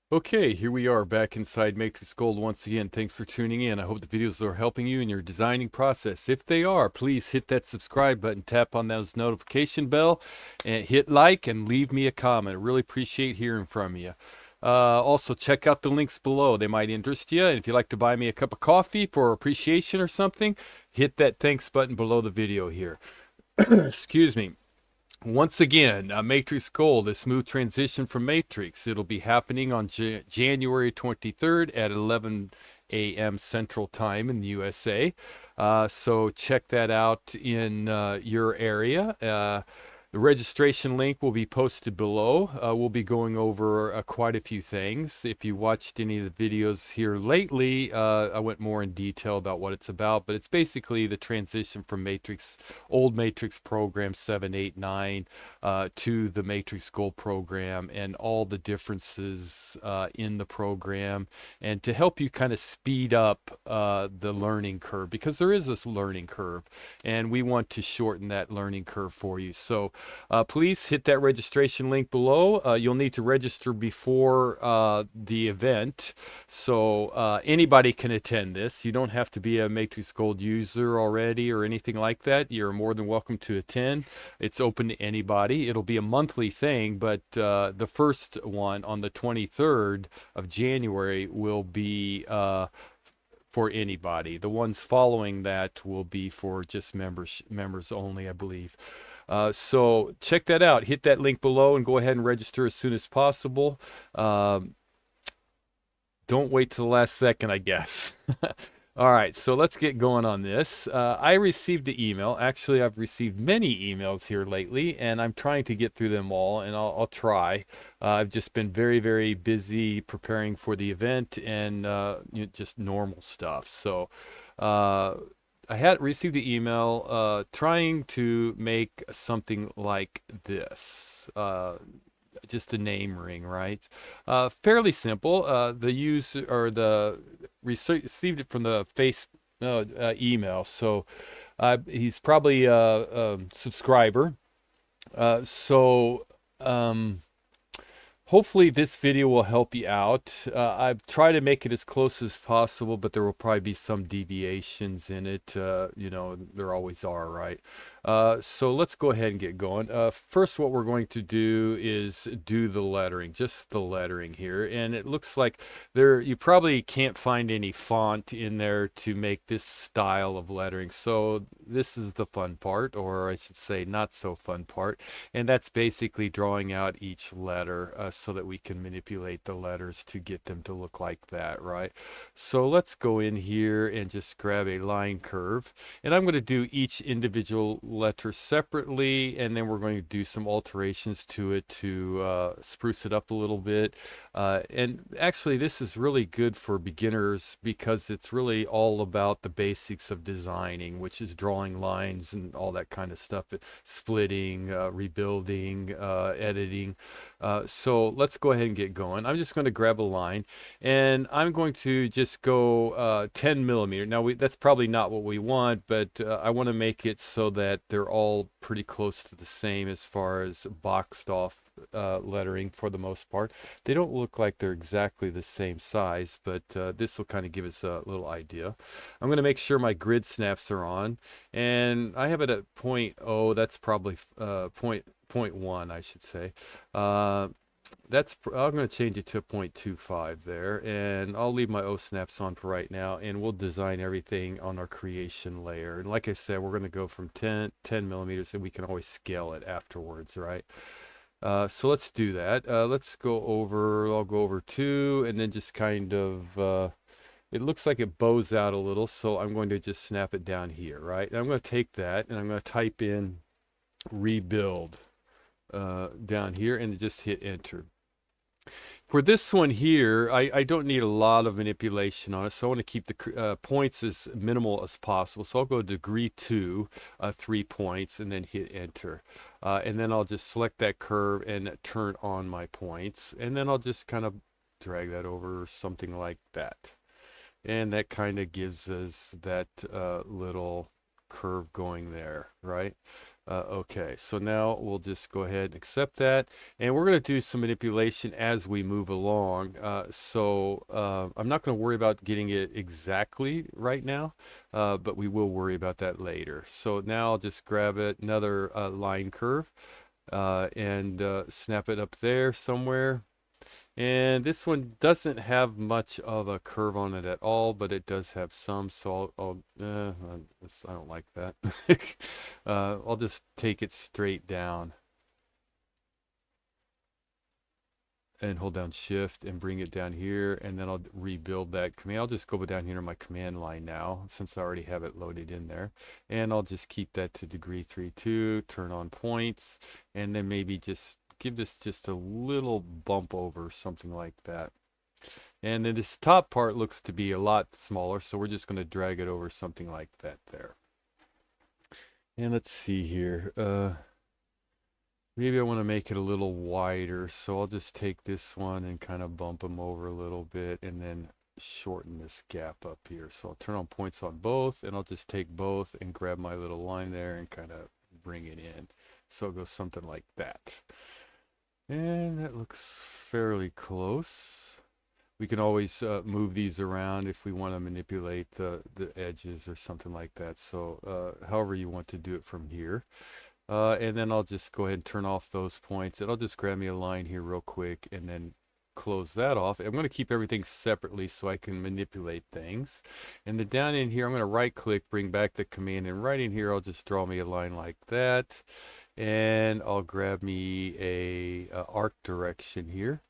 Okay, here we are back inside MatrixGold once again. Thanks for tuning in. I hope the videos are helping you in your designing process. If they are, please hit that subscribe button, tap on those notification bell, and hit like and leave me a comment. I really appreciate hearing from you. Also, check out the links below. They might interest you. And if you'd like to buy me a cup of coffee for appreciation or something, hit that thanks button below the video here. Excuse me. Once again, MatrixGold, a smooth transition from Matrix. It'll be happening on January 23rd at 11 a.m. Central Time in the USA. So check that out in your area. The registration link will be posted below. We'll be going over quite a few things. If you watched any of the videos here lately, I went more in detail about what it's about, but it's basically the transition from old Matrix program 789 to the MatrixGold program and all the differences in the program, and to help you kind of speed up the learning curve, because there is this learning curve and we want to shorten that learning curve for you. So please hit that registration link below. You'll need to register before the event, so anybody can attend this. You don't have to be a MatrixGold user already or anything like that. You're more than welcome to attend. It's open to anybody. It'll be a monthly thing, but the first one on the 23rd of January will be for anybody. The ones following that will be for just members only, I believe. So check that out. Hit that link below and go ahead and register as soon as possible. Don't wait till the last second, I guess. All right, so let's get going on this. I received the email. Actually, I've received many emails here lately, and I'm trying to get through them all, and I'll try. I've just been very, very busy preparing for the event and just normal stuff. So I had received the email trying to make something like this. Just a name ring, right? Fairly simple. The user or the received it from the email, so he's probably a subscriber. So hopefully this video will help you out. I've tried to make it as close as possible, but there will probably be some deviations in it. There always are, right? So let's go ahead and get going. First, what we're going to do is do the lettering, just the lettering here. And it looks like you probably can't find any font in there to make this style of lettering. So this is the fun part, or I should say not so fun part. And that's basically drawing out each letter so that we can manipulate the letters to get them to look like that, right? So let's go in here and just grab a line curve. And I'm going to do each individual letter separately, and then we're going to do some alterations to it to spruce it up a little bit. And actually, this is really good for beginners because it's really all about the basics of designing, which is drawing lines and all that kind of stuff, splitting, rebuilding, editing. So let's go ahead and get going. I'm just going to grab a line, and I'm going to just go 10 millimeter. Now, that's probably not what we want, but I want to make it so that they're all pretty close to the same as far as boxed off lettering for the most part. They don't look like they're exactly the same size, but this will kind of give us a little idea. I'm going to make sure my grid snaps are on, and I have it at 0.0. That's probably point one, I should say. I'm going to change it to 0.25 there, and I'll leave my O snaps on for right now, and we'll design everything on our creation layer. And like I said, we're going to go from 10 millimeters, and we can always scale it afterwards, right? So let's do that. I'll go over 2, and then just kind of, it looks like it bows out a little, so I'm going to just snap it down here, right? And I'm going to take that, and I'm going to type in rebuild down here, and just hit enter. For this one here, I don't need a lot of manipulation on it, so I want to keep the points as minimal as possible. So I'll go degree 2, 3 points, and then hit enter. And then I'll just select that curve and turn on my points. And then I'll just kind of drag that over something like that. And that kind of gives us that little curve going there, right? Okay, so now we'll just go ahead and accept that. And we're going to do some manipulation as we move along. I'm not going to worry about getting it exactly right now, but we will worry about that later. So now I'll just grab it, another line curve, and snap it up there somewhere. And this one doesn't have much of a curve on it at all, but it does have some, so I don't like that. I'll just take it straight down and hold down shift and bring it down here, and then I'll rebuild that command. I'll just go down here to my command line now, since I already have it loaded in there. And I'll just keep that to degree 3.2, turn on points, and then maybe just give this just a little bump over, something like that. And then this top part looks to be a lot smaller, so we're just going to drag it over something like that there. And let's see here. Maybe I want to make it a little wider, so I'll just take this one and kind of bump them over a little bit and then shorten this gap up here. So I'll turn on points on both, and I'll just take both and grab my little line there and kind of bring it in. So it goes something like that. And that looks fairly close. We can always move these around if we want to manipulate the edges or something like that. So however you want to do it from here. And then I'll just go ahead and turn off those points. And I'll just grab me a line here real quick and then close that off. I'm going to keep everything separately so I can manipulate things. And then down in here, I'm going to right click, bring back the command. And right in here, I'll just draw me a line like that. And I'll grab me a arc direction here.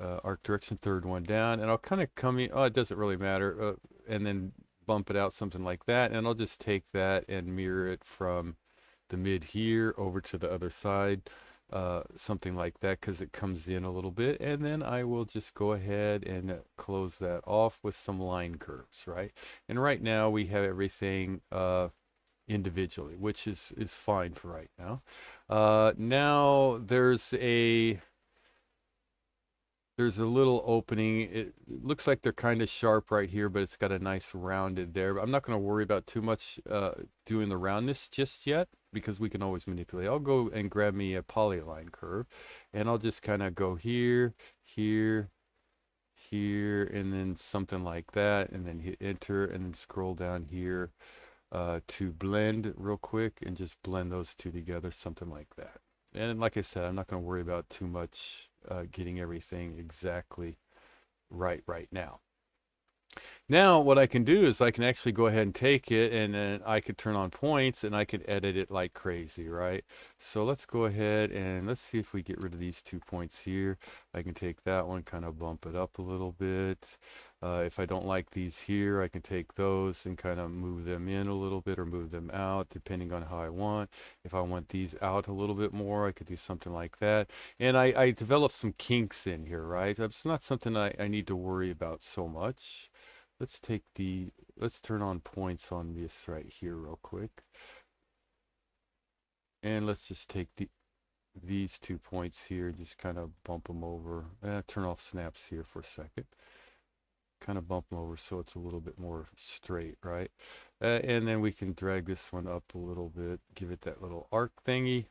Arc direction, third one down. And I'll kind of come in. Oh, it doesn't really matter. And then bump it out something like that. And I'll just take that and mirror it from the mid here over to the other side. Something like that, because it comes in a little bit. And then I will just go ahead and close that off with some line curves, right? And right now we have everything individually, which is fine for right now. Now there's a little opening. It looks like they're kind of sharp right here, but it's got a nice rounded there. But I'm not going to worry about too much doing the roundness just yet, because we can always manipulate. I'll go and grab me a polyline curve, and I'll just kind of go here, here, here, and then something like that, and then hit enter, and then scroll down here to blend real quick, and just blend those two together, something like that. And like I said, I'm not going to worry about too much getting everything exactly right now. Now what I can do is I can actually go ahead and take it, and then I could turn on points, and I could edit it like crazy, right? So let's go ahead and let's see if we get rid of these 2 points here. I can take that one, kind of bump it up a little bit. If I don't like these here, I can take those and kind of move them in a little bit or move them out, depending on how I want. If I want these out a little bit more, I could do something like that. And I developed some kinks in here, right? It's not something I need to worry about so much. Let's turn on points on this right here real quick. And let's just take these 2 points here, just kind of bump them over. Turn off snaps here for a second. Kind of bump them over so it's a little bit more straight, right? And then we can drag this one up a little bit, give it that little arc thingy.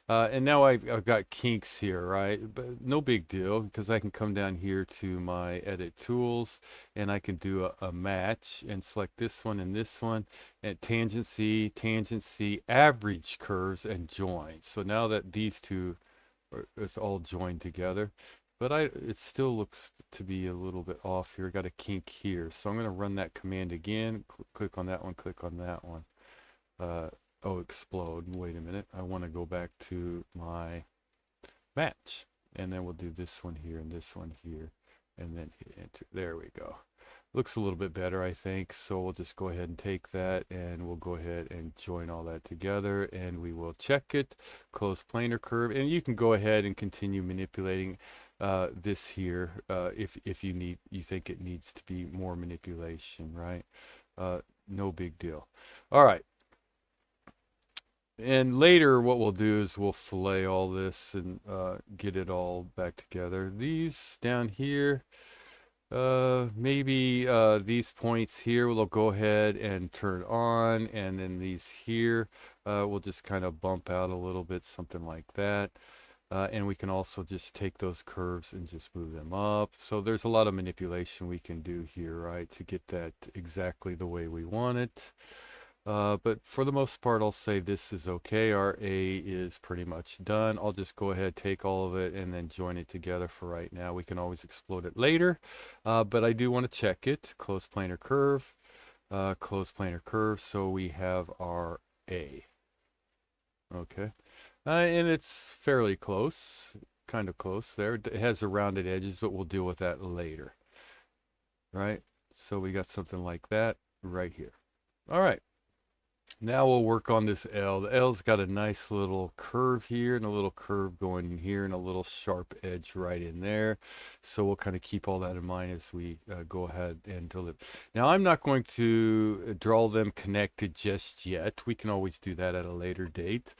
And now I've got kinks here, right? But no big deal, because I can come down here to my edit tools, and I can do a match and select this one and this one, and tangency, average curves, and join. So now that these two it's all joined together, but it still looks to be a little bit off here. Got a kink here, so I'm going to run that command again. Click on that one, click on that one. Oh, explode. Wait a minute. I want to go back to my match. And then we'll do this one here and this one here. And then hit enter. There we go. Looks a little bit better, I think. So we'll just go ahead and take that, and we'll go ahead and join all that together, and we will check it. Close planar curve. And you can go ahead and continue manipulating this here if you think it needs to be more manipulation, right? No big deal. All right. And later what we'll do is we'll fillet all this and get it all back together. These down here, Maybe these points here we'll go ahead and turn on, and then these here we'll just kind of bump out a little bit, something like that. And we can also just take those curves and just move them up. So there's a lot of manipulation we can do here, right, to get that exactly the way we want it. But for the most part, I'll say this is okay. Our A is pretty much done. I'll just go ahead, take all of it, and then join it together for right now. We can always explode it later, but I do want to check it. Close planar curve, close planar curve. So we have our A. Okay. And it's fairly close, kind of close there. It has the rounded edges, but we'll deal with that later. Right? So we got something like that right here. All right. Now we'll work on this L. The L's got a nice little curve here and a little curve going in here and a little sharp edge right in there. So we'll kind of keep all that in mind as we go ahead and deliver. Now I'm not going to draw them connected just yet. We can always do that at a later date.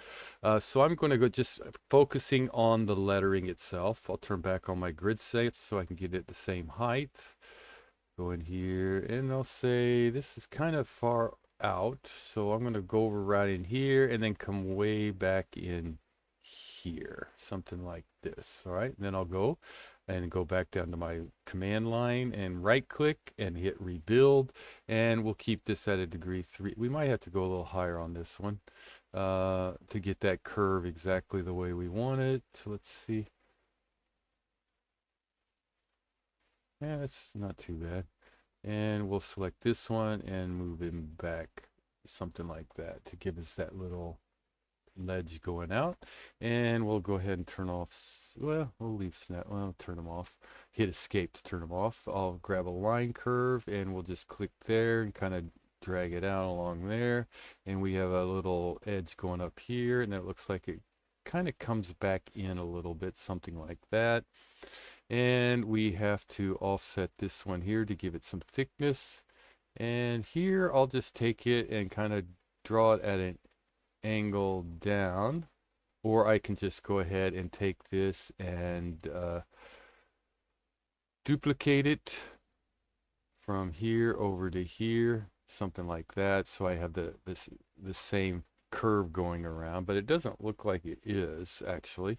So I'm going to go just focusing on the lettering itself. I'll turn back on my grid shapes so I can get it the same height. Go in here and I'll say this is kind of far out, so I'm going to go over right in here and then come way back in here, something like this. All right, and then I'll go back down to my command line and right click and hit rebuild, and we'll keep this at a degree 3. We might have to go a little higher on this one to get that curve exactly the way we want it. So let's see. Yeah, it's not too bad. And we'll select this one and move him back, something like that, to give us that little ledge going out. And we'll go ahead and turn off, well, we'll leave snap, well, turn them off. Hit escape to turn them off. I'll grab a line curve and we'll just click there and kind of drag it out along there. And we have a little edge going up here, and it looks like it kind of comes back in a little bit, something like that. And we have to offset this one here to give it some thickness. And here I'll just take it and kind of draw it at an angle down, or I can just go ahead and take this and duplicate it from here over to here, something like that, so I have the same curve going around, but it doesn't look like it is actually.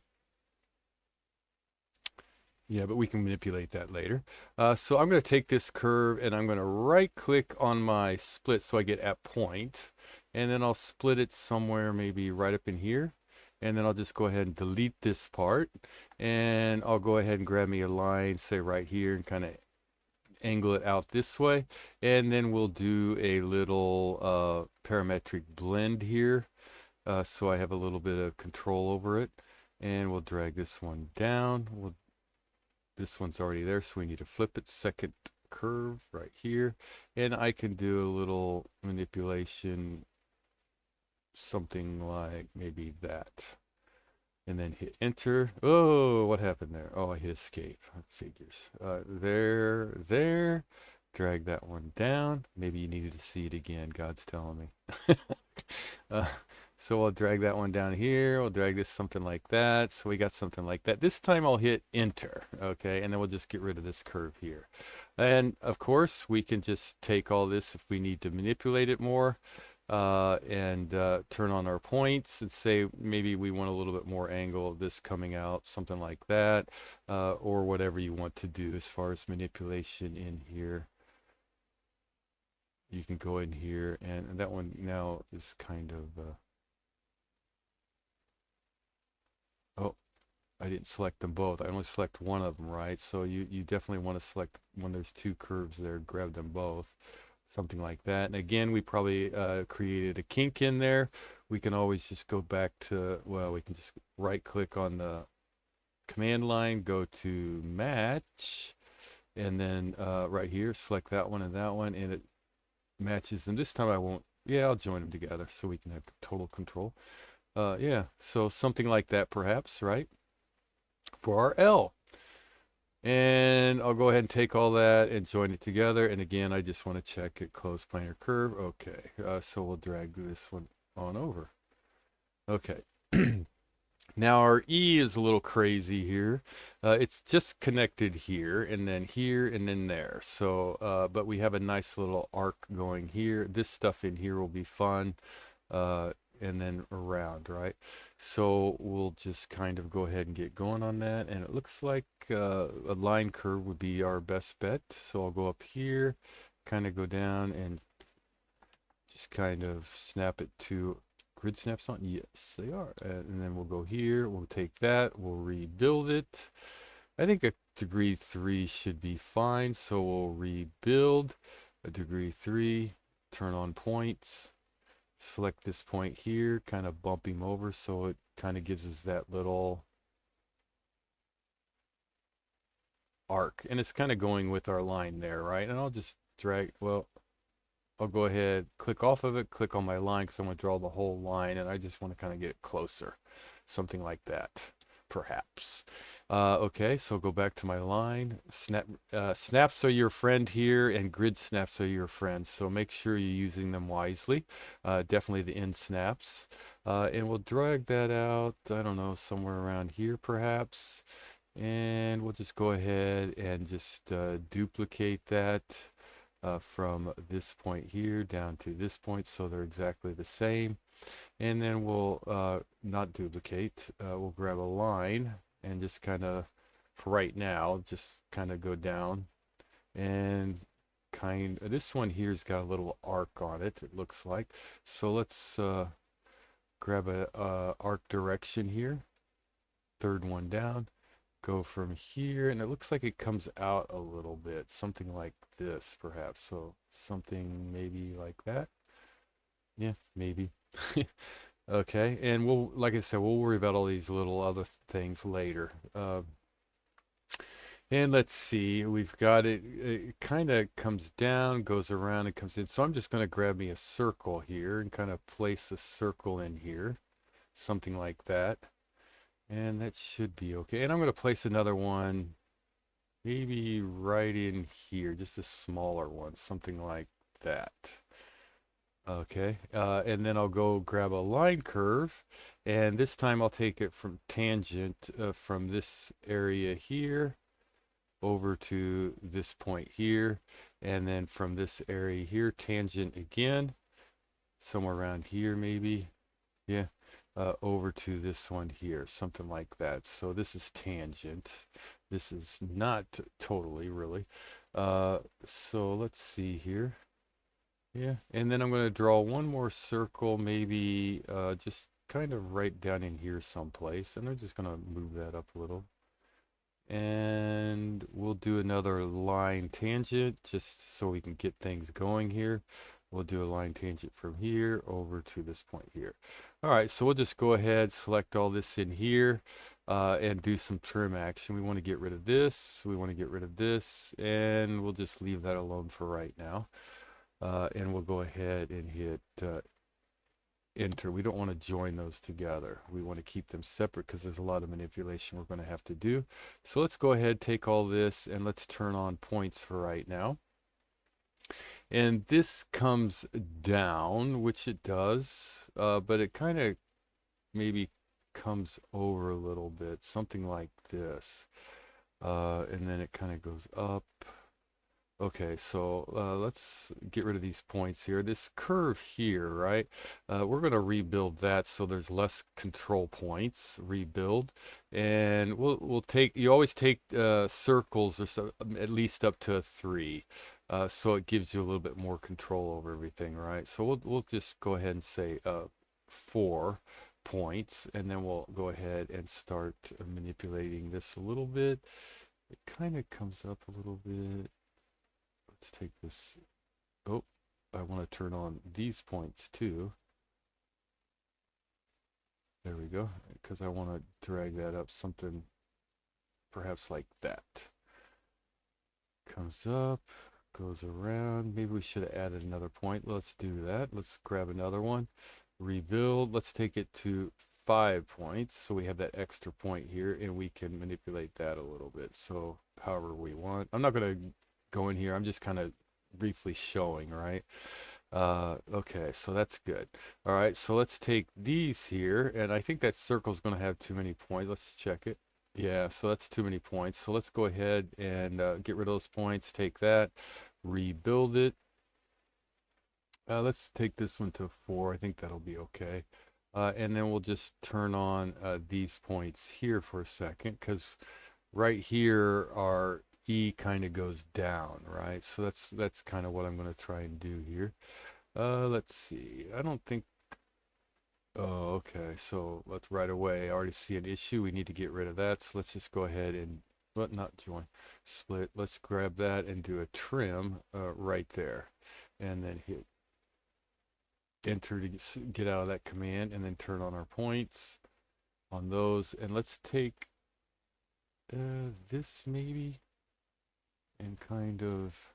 Yeah, but we can manipulate that later. So I'm going to take this curve and I'm going to right click on my split so I get at point, and then I'll split it somewhere maybe right up in here, and then I'll just go ahead and delete this part, and I'll go ahead and grab me a line, say right here, and kind of angle it out this way, and then we'll do a little parametric blend here, so I have a little bit of control over it, and we'll drag this one down. This one's already there, so we need to flip it. Second curve right here, and I can do a little manipulation, something like maybe that, and then hit enter. Oh, what happened there? Oh, I hit escape. Figures. There. Drag that one down. Maybe you needed to see it again. God's telling me. So I'll drag that one down here. We'll drag this something like that. So we got something like that. This time I'll hit enter, okay? And then we'll just get rid of this curve here. And of course, we can just take all this if we need to manipulate it more, and turn on our points and say maybe we want a little bit more angle of this coming out, something like that, or whatever you want to do as far as manipulation in here. You can go in here, and that one now is kind of... oh, I didn't select them both. I only select one of them, right? So you definitely want to select when there's two curves there, grab them both, something like that. And again, we probably created a kink in there. We can always just go back to, well, we can just right click on the command line, go to match, and then right here, select that one, and it matches them. This time I won't, yeah, I'll join them together so we can have total control. Yeah, so something like that perhaps, right? For our L. And I'll go ahead and take all that and join it together. And again, I just want to check it, close planar curve. Okay, so we'll drag this one on over. Okay. Now our E is a little crazy here. It's just connected here and then there. So, but we have a nice little arc going here. This stuff in here will be fun. Uh, and then around, right? So we'll just kind of go ahead and get going on that. And it looks like a line curve would be our best bet. So I'll go up here, kind of go down and just kind of snap it to grid snaps on. Yes, they are. And then we'll go here. We'll take that. We'll rebuild it. I think a degree 3 should be fine. So we'll rebuild a degree 3, turn on points, select this point here, kind of bump him over so it kind of gives us that little arc. And it's kind of going with our line there, right? And I'll just drag, well, I'll go ahead, click off of it, click on my line because I'm going to draw the whole line and I just want to kind of get it closer. Something like that, perhaps. Okay, so go back to my line. Snaps are your friend here and grid snaps are your friends. So make sure you're using them wisely. Definitely the end snaps. And we'll drag that out, I don't know, somewhere around here perhaps. And we'll just go ahead and just duplicate that. From this point here down to this point, so they're exactly the same. And then we'll not duplicate, we'll grab a line and just kind of, for right now, just kind of go down and this one here's got a little arc on it, it looks like. So let's grab a arc direction here, third one down, go from here, and it looks like it comes out a little bit, something like this perhaps. So something maybe like that. Yeah, maybe. Okay, and we'll, like I said, we'll worry about all these little other things later. And let's see, we've got it, it kind of comes down, goes around, and comes in. So I'm just going to grab me a circle here and kind of place a circle in here, something like that. And that should be okay. And I'm going to place another one maybe right in here, just a smaller one, something like that. Okay, and then I'll go grab a line curve, and this time I'll take it from tangent from this area here over to this point here, and then from this area here, tangent again, somewhere around here maybe. Yeah, over to this one here, something like that. So this is tangent. This is not totally really. So let's see here. Yeah, and then I'm going to draw one more circle, maybe just kind of right down in here someplace. And I'm just going to move that up a little. And we'll do another line tangent just so we can get things going here. We'll do a line tangent from here over to this point here. All right, so we'll just go ahead, select all this in here, and do some trim action. We want to get rid of this, we want to get rid of this, and we'll just leave that alone for right now. And we'll go ahead and hit enter. We don't want to join those together. We want to keep them separate because there's a lot of manipulation we're going to have to do. So let's go ahead, take all this, and let's turn on points for right now. And this comes down, which it does, but it kind of maybe comes over a little bit, something like this. And then it kind of goes up. Okay, so let's get rid of these points here. This curve here, right? We're going to rebuild that so there's less control points. Rebuild, and we'll take. You always take circles, or so, at least up to 3, so it gives you a little bit more control over everything, right? So we'll just go ahead and say 4 points, and then we'll go ahead and start manipulating this a little bit. It kind of comes up a little bit. Let's take this. Oh, I want to turn on these points too. There we go, because I want to drag that up something perhaps like that. Comes up, goes around. Maybe we should have added another point. Let's do that. Let's grab another one. Rebuild. Let's take it to 5 points. So we have that extra point here, and we can manipulate that a little bit. So however we want. I'm not going to go in here. I'm just kind of briefly showing, right? Okay, so that's good. All right, so let's take these here, and I think that circle's going to have too many points. Let's check it. Yeah, so that's too many points. So let's go ahead and get rid of those points. Take that, rebuild it. Let's take this one to 4. I think that'll be okay. And then we'll just turn on these points here for a second, because right here our E kind of goes down, right? So that's kind of what I'm going to try and do here. Let's see. I don't think. Oh, okay. So let's right away. I already see an issue. We need to get rid of that. So let's just go ahead and, but not join, split. Let's grab that and do a trim right there, and then hit enter to get out of that command, and then turn on our points on those. And let's take this maybe, and kind of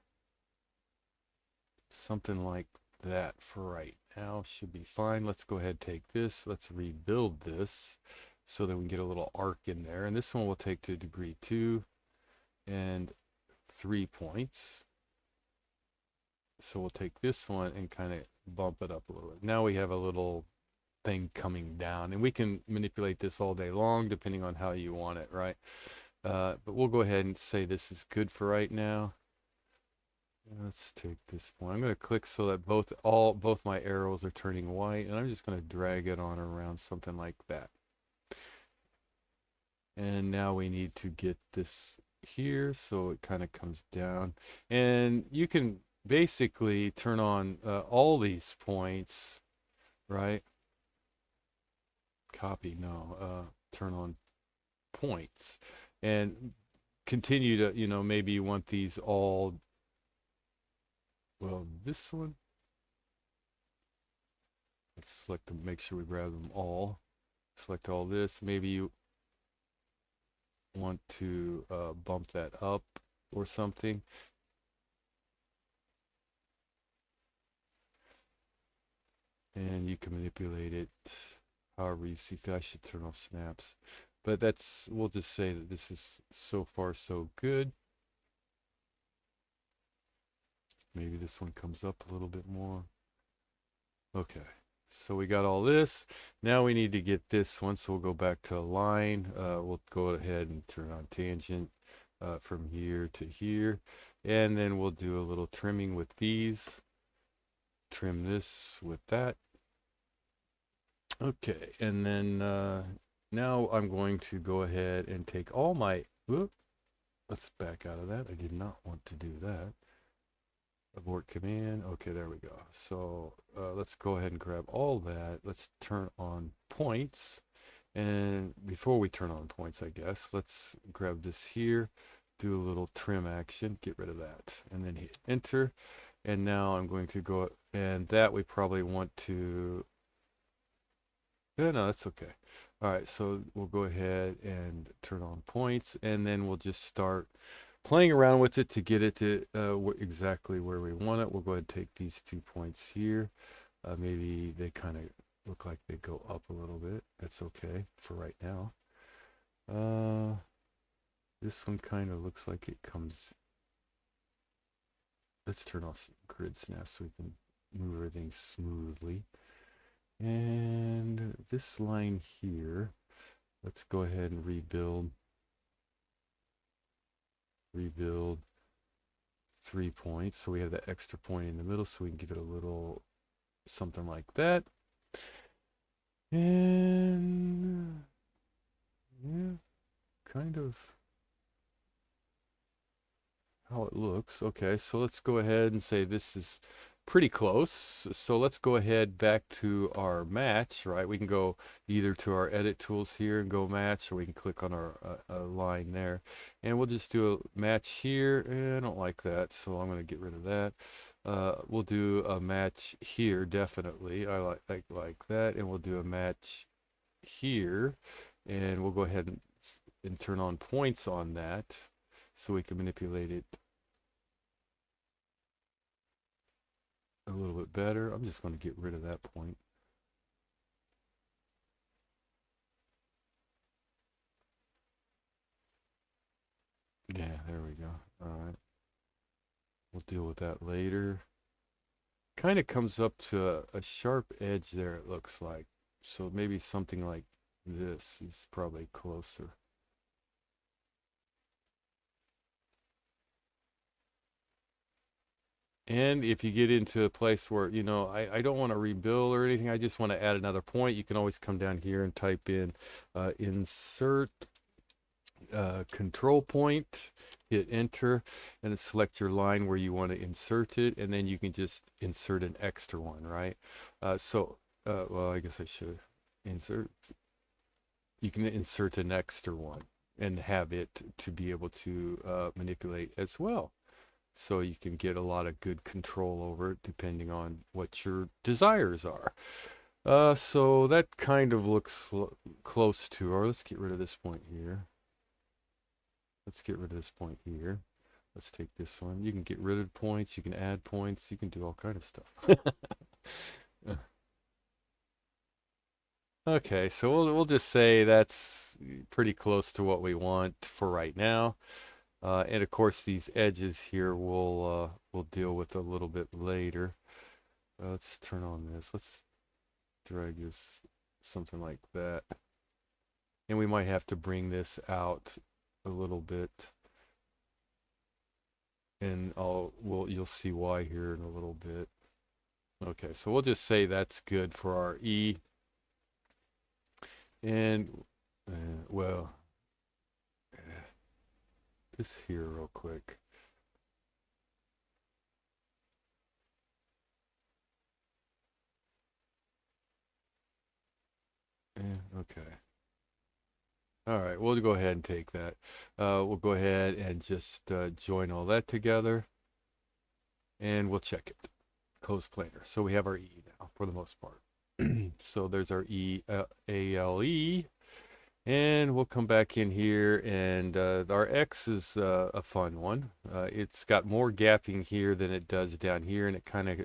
something like that for right now should be fine. Let's go ahead and take this. Let's rebuild this so that we can get a little arc in there. And this one we'll take to degree 2 and 3 points. So we'll take this one and kind of bump it up a little bit. Now we have a little thing coming down, and we can manipulate this all day long depending on how you want it, right? But we'll go ahead and say this is good for right now. Let's take this point. I'm going to click so that both my arrows are turning white, and I'm just going to drag it on around something like that. And now we need to get this here so it kind of comes down. And you can basically turn on all these points, right? Copy, no, turn on points and continue to, maybe you want these all. Well, this one, let's select them, make sure we grab them all. Select all this. Maybe you want to bump that up or something. And you can manipulate it however you see fit. I should turn off snaps. But we'll just say that this is so far so good. Maybe this one comes up a little bit more. Okay, so we got all this. Now we need to get this one, so we'll go back to align. We'll go ahead and turn on tangent from here to here. And then we'll do a little trimming with these. Trim this with that. Okay, and then now I'm going to go ahead and take all my, whoop, let's back out of that. I did not want to do that. Abort command. Okay, there we go. So let's go ahead and grab all that. Let's turn on points. And before we turn on points, I guess, let's grab this here, do a little trim action, get rid of that, and then hit enter. And now I'm going to go, and that we probably want to, no, that's okay. All right, so we'll go ahead and turn on points, and then we'll just start playing around with it to get it to exactly where we want it. We'll go ahead and take these 2 points here. Maybe they kind of look like they go up a little bit. That's okay for right now. This one kind of looks like it comes. Let's turn off some grid snaps so we can move everything smoothly. And this line here, let's go ahead and rebuild 3 points. So we have that extra point in the middle, so we can give it a little something like that. And yeah, kind of how it looks. Okay, so let's go ahead and say this is pretty close. So let's go ahead back to our match, right? We can go either to our edit tools here and go match, or we can click on our line there. And we'll just do a match here. I don't like that, so I'm going to get rid of that. We'll do a match here, definitely. I like that. And we'll do a match here. And we'll go ahead and turn on points on that, so we can manipulate it a little bit better. I'm just going to get rid of that point. Yeah, there we go. All right. We'll deal with that later. kind of comes up to a sharp edge there, it looks like. So maybe something like this is probably closer. And if you get into a place where, you know, I don't want to rebuild or anything, I just want to add another point, you can always come down here and type in insert control point, hit enter, and then select your line where you want to insert it, and then you can just insert an extra one, right? Well, I guess I should insert. You can insert an extra one and have it to be able to manipulate as well. So you can get a lot of good control over it depending on what your desires are. So that kind of looks close to, or let's get rid of this point here. Let's get rid of this point here. Let's take this one. You can get rid of points, you can add points, you can do all kind of stuff. Okay, so we'll just say that's pretty close to what we want for right now. And of course, these edges here we'll deal with a little bit later. Let's turn on this. Let's drag this something like that. And we might have to bring this out a little bit. And you'll see why here in a little bit. Okay, so we'll just say that's good for our E. And well, this here real quick. Okay. All right, we'll go ahead and take that. We'll go ahead and just join all that together. And we'll check it. Close planar. So we have our E now for the most part. So there's our ALE. And we'll come back in here, and our X is a fun one. It's got more gapping here than it does down here, and it kind of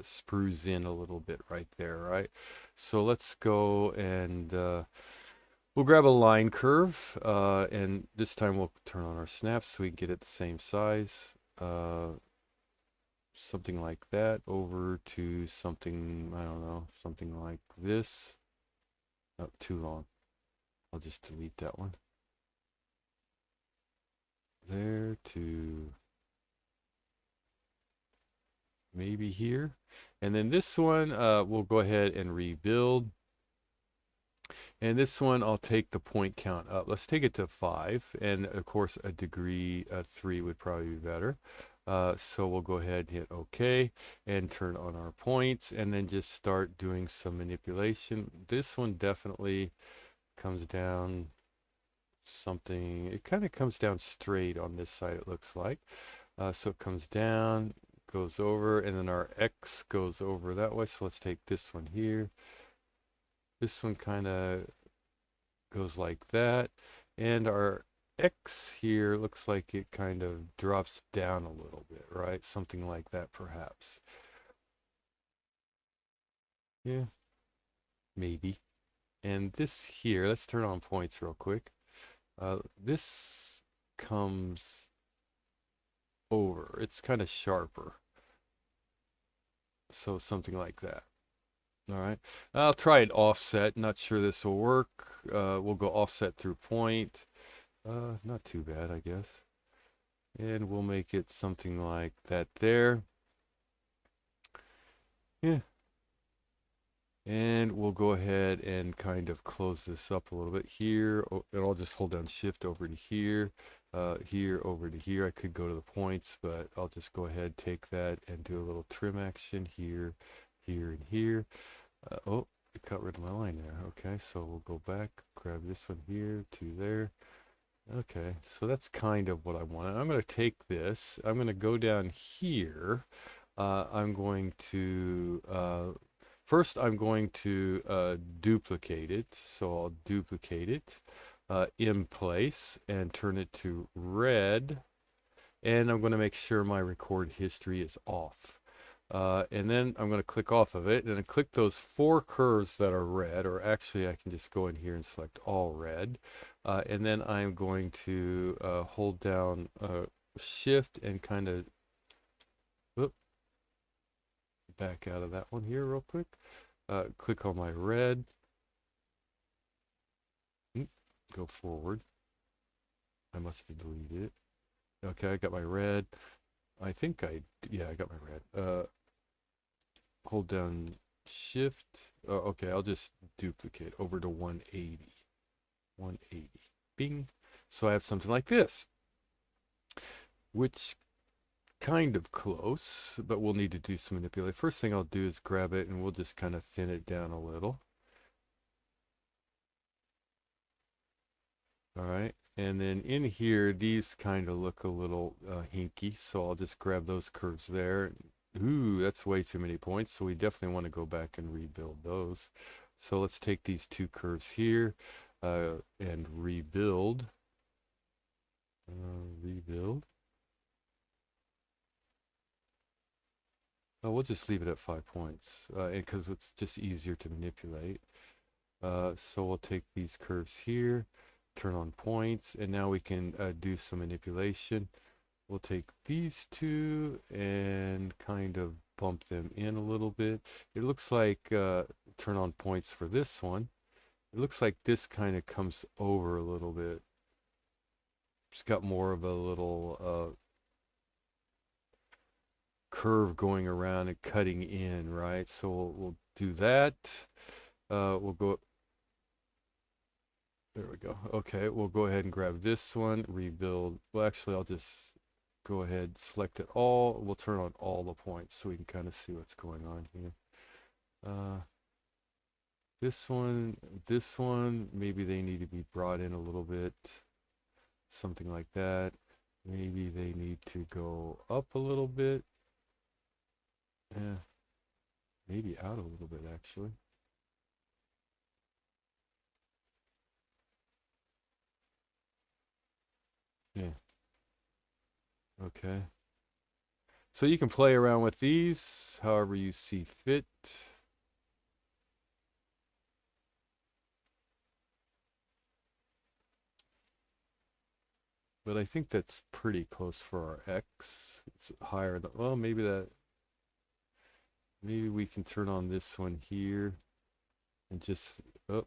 sprues in a little bit right there, right? So let's go and we'll grab a line curve, and this time we'll turn on our snaps so we can get it the same size. Something like that over to something, I don't know, something like this. Not too long. I'll just delete that one. There to maybe here. And then this one, we'll go ahead and rebuild. And this one, I'll take the point count up. Let's take it to 5. And of course, a degree 3 would probably be better. So we'll go ahead and hit OK and turn on our points and then just start doing some manipulation. This one definitely comes down something. It kind of comes down straight on this side, it looks like. So it comes down, goes over, and then our X goes over that way. So let's take this one here. This one kind of goes like that. And our X here looks like it kind of drops down a little bit, right? Something like that, perhaps. Yeah, maybe. And this here, let's turn on points real quick. This comes over. It's kind of sharper. So something like that. All right. I'll try an offset. Not sure this will work. We'll go offset through point. Not too bad, I guess. And we'll make it something like that there. Yeah. And we'll go ahead and kind of close this up a little bit here. And I'll just hold down shift over to here, here over to here. I could go to the points, but I'll just go ahead, take that and do a little trim action here, here, and here. Oh, it got rid of my line there. Okay, so we'll go back, grab this one here to there. Okay, so that's kind of what I want. I'm going to take this. I'm going to go down here. I'm going to... First, I'm going to duplicate it. So I'll duplicate it in place and turn it to red. And I'm going to make sure my record history is off. And then I'm going to click off of it and I click those 4 curves that are red, or actually I can just go in here and select all red. And then I'm going to hold down shift and kind of back out of that one here real quick. Click on my red. Go forward. I must have deleted it. Okay, I got my red. I think yeah, I got my red. Hold down shift. Oh, okay, I'll just duplicate over to 180. 180. Bing. So I have something like this, which kind of close, but we'll need to do some manipulation. First thing I'll do is grab it and we'll just kind of thin it down a little. All right, and then in here, these kind of look a little hinky, so I'll just grab those curves there. Ooh, that's way too many points, so we definitely want to go back and rebuild those. So let's take these two curves here and rebuild. Rebuild. Oh, we'll just leave it at 5 points because it's just easier to manipulate. So we'll take these curves here, turn on points, and now we can do some manipulation. We'll take these two and kind of bump them in a little bit. It looks like turn on points for this one. It looks like this kind of comes over a little bit. It's got more of a little curve going around and cutting in, right? So we'll do that. We'll go. There we go. Okay, we'll go ahead and grab this one, rebuild. Well, actually, I'll just go ahead, select it all. We'll turn on all the points so we can kind of see what's going on here. This one, maybe they need to be brought in a little bit. Something like that. Maybe they need to go up a little bit. Yeah, maybe out a little bit, actually. Yeah. Okay. So you can play around with these however you see fit. But I think that's pretty close for our X. It's higher than, well, maybe we can turn on this one here and just, oh,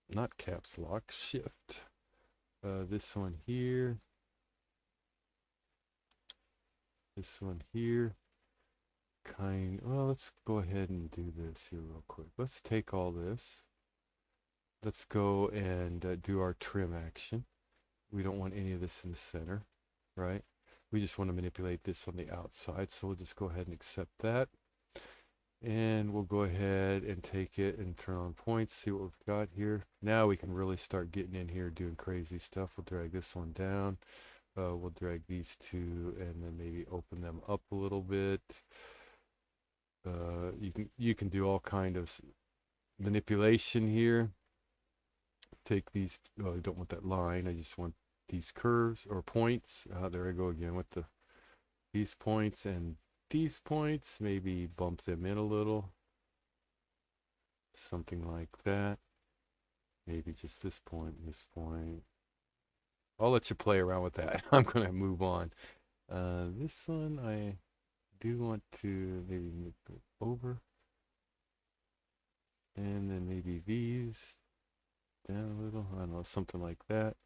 not caps lock, shift. This one here. This one here. Well, let's go ahead and do this here real quick. Let's take all this. Let's go and do our trim action. We don't want any of this in the center, right? We just want to manipulate this on the outside. So we'll just go ahead and accept that. And we'll go ahead and take it and turn on points, see what we've got here. Now we can really start getting in here doing crazy stuff. We'll drag this one down. We'll drag these two and then maybe open them up a little bit. You can do all kind of manipulation here. Take these, oh, I don't want that line. I just want these curves or points. There I go again with these points and these points. Maybe bump them in a little. Something like that. Maybe just this point and this point. I'll let you play around with that. I'm going to move on. This one I do want to maybe move over. And then maybe these down a little. I don't know, something like that.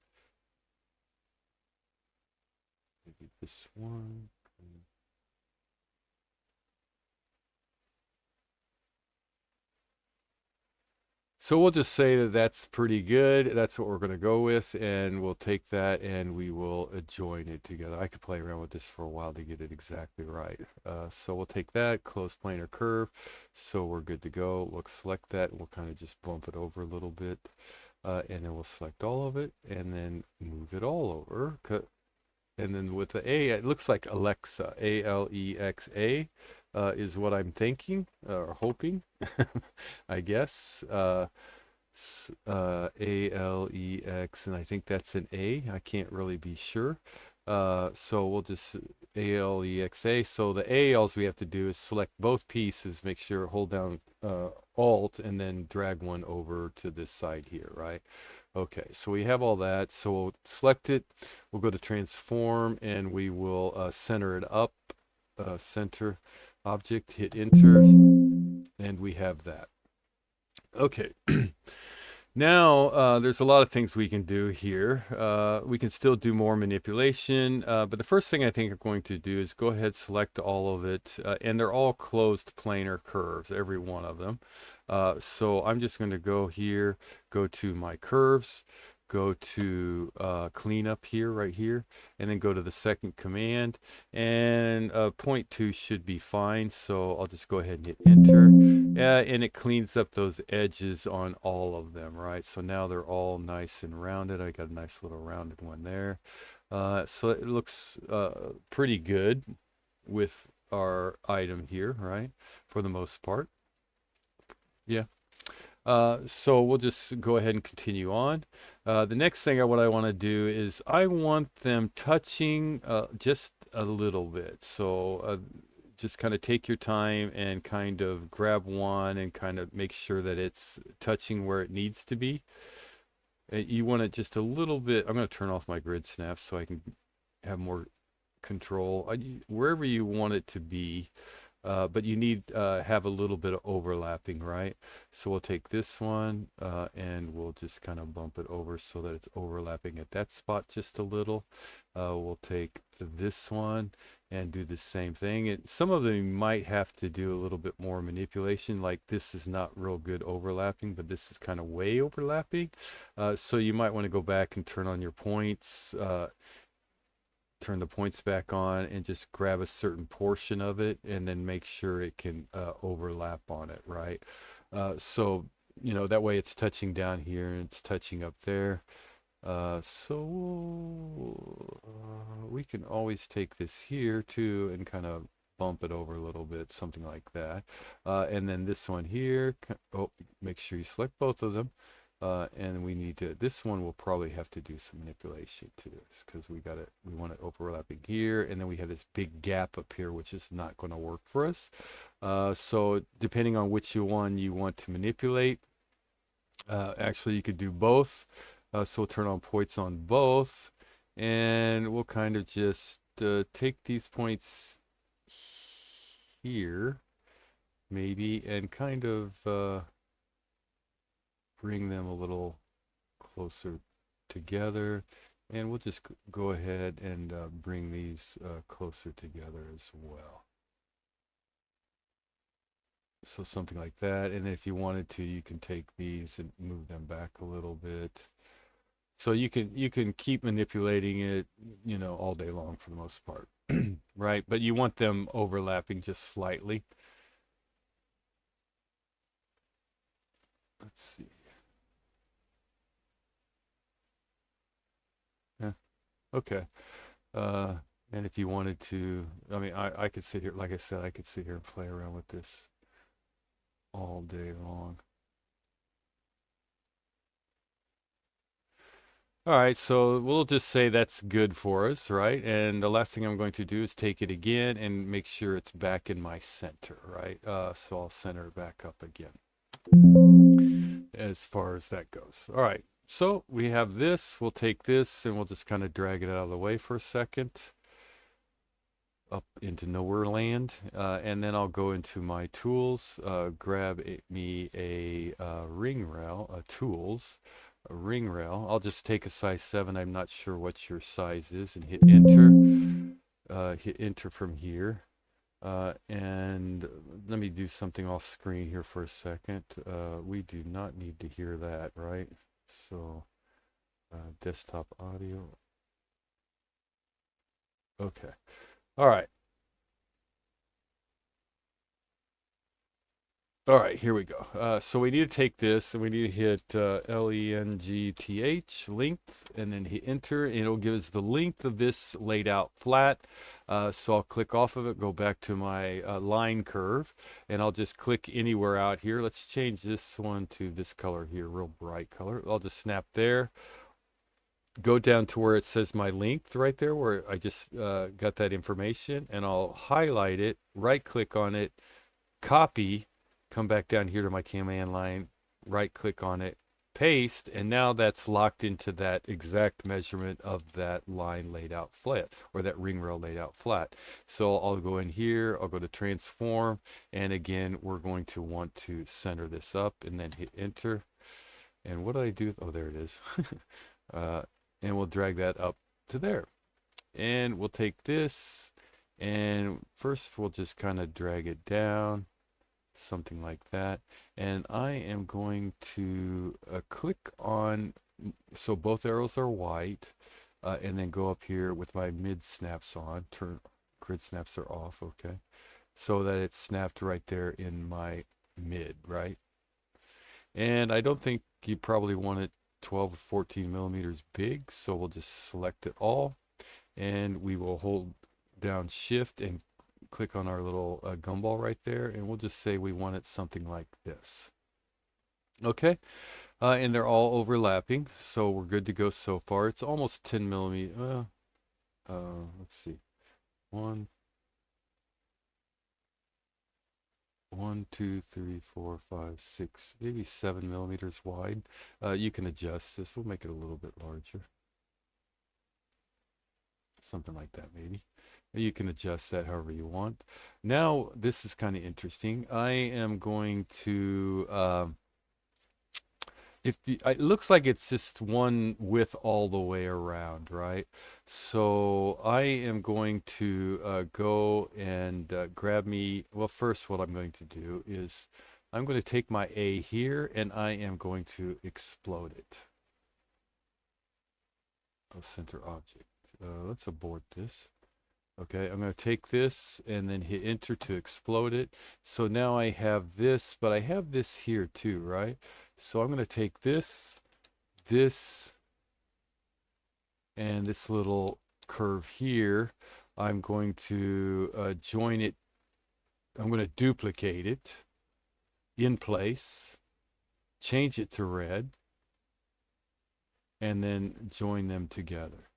Maybe this one. So we'll just say that that's pretty good. That's what we're going to go with, and we'll take that and we will join it together. I could play around with this for a while to get it exactly right. So we'll take that, close planar curve. So we're good to go. We'll select that, and we'll kind of just bump it over a little bit. And then we'll select all of it, and then move it all over. And then with the A, it looks like Alexa, Alexa. Is what I'm thinking or hoping, I guess. ALEX, and I think that's an A. I can't really be sure. So we'll just ALEXA. So the A, all we have to do is select both pieces, make sure, hold down Alt, and then drag one over to this side here, right? Okay, so we have all that. So we'll select it. We'll go to transform, and we will center it up, center. object, hit enter, and we have that. Okay. Now, there's a lot of things we can do here. We can still do more manipulation, but the first thing I think I'm going to do is go ahead, select all of it, and they're all closed planar curves, every one of them. So I'm just going to go here, go to my curves, go to cleanup here, right here, and then go to the second command, and 0.2 should be fine. So I'll just go ahead and hit enter, and it cleans up those edges on all of them, right? So now they're all nice and rounded. I got a nice little rounded one there. So it looks pretty good with our item here, right? For the most part. Yeah. So we'll just go ahead and continue on. The next thing what I want to do is I want them touching just a little bit. So just kind of take your time and kind of grab one and kind of make sure that it's touching where it needs to be. You want it just a little bit. I'm going to turn off my grid snap so I can have more control. Wherever you want it to be. But you need have a little bit of overlapping, right? So we'll take this one and we'll just kind of bump it over so that it's overlapping at that spot just a little. We'll take this one and do the same thing. Some of them might have to do a little bit more manipulation, like this is not real good overlapping, but this is kind of way overlapping. So you might want to go back and turn on your points, turn the points back on, and just grab a certain portion of it and then make sure it can overlap on it, right? So that way it's touching down here and it's touching up there. So we can always take this here too and kind of bump it over a little bit, something like that. And then this one here, make sure you select both of them. And we need to, this one will probably have to do some manipulation too, because we want it overlapping here, and then we have this big gap up here, which is not going to work for us. So depending on which one you want to manipulate, actually you could do both. So we'll turn on points on both, and we'll kind of just take these points here, maybe, and kind of bring them a little closer together, and we'll just go ahead and bring these closer together as well. So something like that. And if you wanted to, you can take these and move them back a little bit. So you can keep manipulating it, all day long for the most part, right? But you want them overlapping just slightly. Let's see. Yeah. Okay. And if you wanted to, I mean, I could sit here, like I said, I could sit here and play around with this all day long. All right, so we'll just say that's good for us, right? And the last thing I'm going to do is take it again and make sure it's back in my center, right? So I'll center it back up again as far as that goes. All right, so we have this. We'll take this and we'll just kind of drag it out of the way for a second up into nowhere land, and then I'll go into my tools, grab me a ring rail, tools, a ring rail. I'll just take a size 7. I'm not sure what your size is, and hit enter. Hit enter from here, and let me do something off screen here for a second. We do not need to hear that, right? So desktop audio. Okay. All right. All right, here we go. So we need to take this and we need to hit length, length, and then hit enter, and it'll give us the length of this laid out flat. So I'll click off of it, go back to my line curve, and I'll just click anywhere out here. Let's change this one to this color here, real bright color. I'll just snap there. Go down to where it says my length right there, where I just got that information, and I'll highlight it, right click on it, copy, come back down here to my command line, right click on it, paste, and now that's locked into that exact measurement of that line laid out flat, or that ring rail laid out flat. So I'll go in here, I'll go to transform, and again, we're going to want to center this up and then hit enter. And what do I do? Oh, there it is. And we'll drag that up to there. And we'll take this, and first we'll just kind of drag it down, something like that. And I am going to click on, so both arrows are white, and then go up here with my mid snaps on, turn grid snaps are off, okay, so that it's snapped right there in my mid, right? And I don't think you probably want it 12 or 14 millimeters big, so we'll just select it all, and we will hold down shift and click on our little gumball right there, and we'll just say we want it something like this. Okay, and they're all overlapping, so we're good to go so far. It's almost 10 millimeter. Let's see, one, 2, 3, 4, 5, 6, maybe 7 millimeters wide. You can adjust this. We'll make it a little bit larger, something like that maybe. You can adjust that however you want. Now, this is kind of interesting. I am going to, it looks like it's just one width all the way around, right? So I am going to go and grab me, well, first what I'm going to do is I'm going to take my A here and I am going to explode it. Oh, center object. Let's abort this. Okay, I'm going to take this and then hit enter to explode it. So now I have this, but I have this here too, right? So I'm going to take this, and this little curve here. I'm going to join it. I'm going to duplicate it in place, change it to red, and then join them together.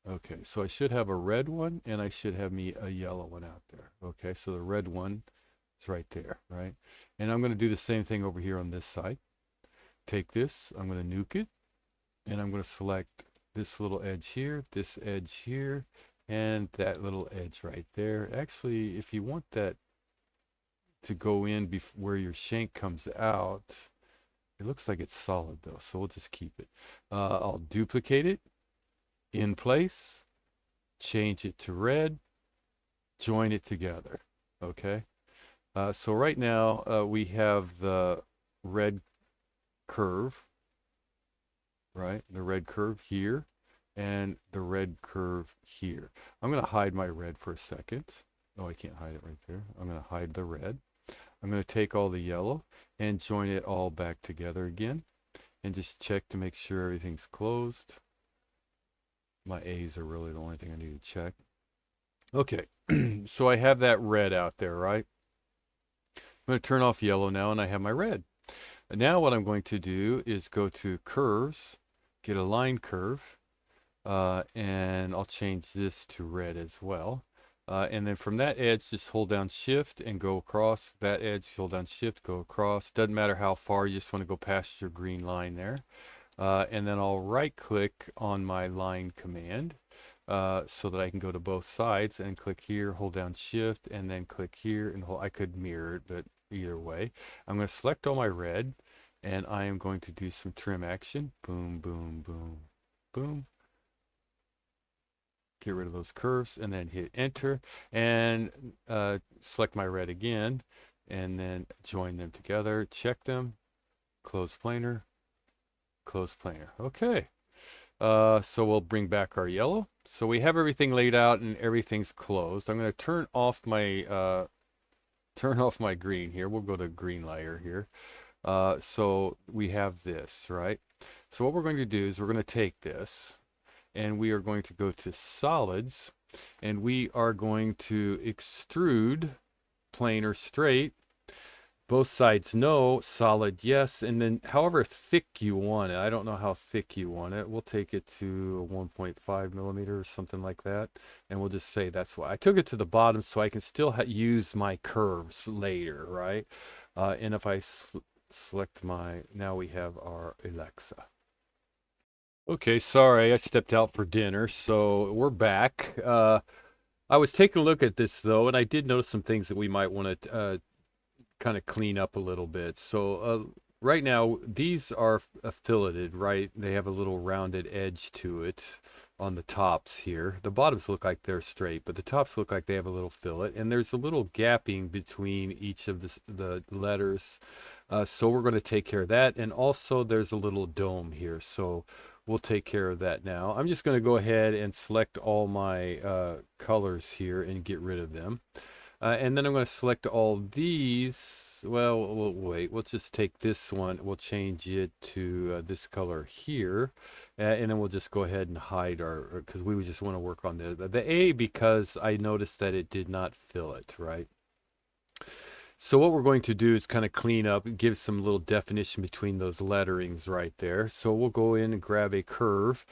Okay, so I should have a red one and I should have me a yellow one out there. Okay, so the red one is right there, right? And I'm going to do the same thing over here on this side. Take this, I'm going to nuke it, and I'm going to select this little edge here, and that little edge right there. Actually, if you want that to go in where your shank comes out, it looks like it's solid though, so we'll just keep it. I'll duplicate it, in place, change it to red, join it together. Okay, so right now we have the red curve, right? The red curve here and the red curve here. I'm going to hide my red for a second. Oh, I can't hide it right there. I'm going to hide the red. I'm going to take all the yellow and join it all back together again, and just check to make sure everything's closed. My A's are really the only thing I need to check. Okay, so I have that red out there, right? I'm going to turn off yellow now, and I have my red. And now what I'm going to do is go to curves, get a line curve, and I'll change this to red as well. And then from that edge, just hold down shift and go across that edge, hold down shift, go across. Doesn't matter how far, you just want to go past your green line there. And then I'll right click on my line command so that I can go to both sides and click here, hold down shift, and then click here and hold. I could mirror it, but either way, I'm going to select all my red, and I am going to do some trim action. Boom, boom, boom, boom. Get rid of those curves and then hit enter, and select my red again, and then join them together, check them, close planar, close planar. Okay, so we'll bring back our yellow. So we have everything laid out and everything's closed. I'm going to turn off my green here. We'll go to green layer here. So we have this, right? So what we're going to do is we're going to take this, and we are going to go to solids, and we are going to extrude planar straight Both sides no, solid yes, and then however thick you want it. I don't know how thick you want it. We'll take it to 1.5 millimeter or something like that, and we'll just say that's why. I took it to the bottom so I can still use my curves later, right? And if I select my, now we have our Alexa. Okay, sorry, I stepped out for dinner, so we're back. I was taking a look at this though, and I did notice some things that we might want to kind of clean up a little bit. So right now, these are filleted, right? They have a little rounded edge to it on the tops here. The bottoms look like they're straight, but the tops look like they have a little fillet, and there's a little gapping between each of the letters. So we're going to take care of that, and also there's a little dome here, so we'll take care of that now. I'm just going to go ahead and select all my colors here and get rid of them. And then I'm going to select all these. Well, we'll wait. We'll just take this one. We'll change it to this color here. And then we'll just go ahead and hide our, because we just want to work on the A, because I noticed that it did not fill it, right? So what we're going to do is kind of clean up and give some little definition between those letterings right there. So we'll go in and grab a curve,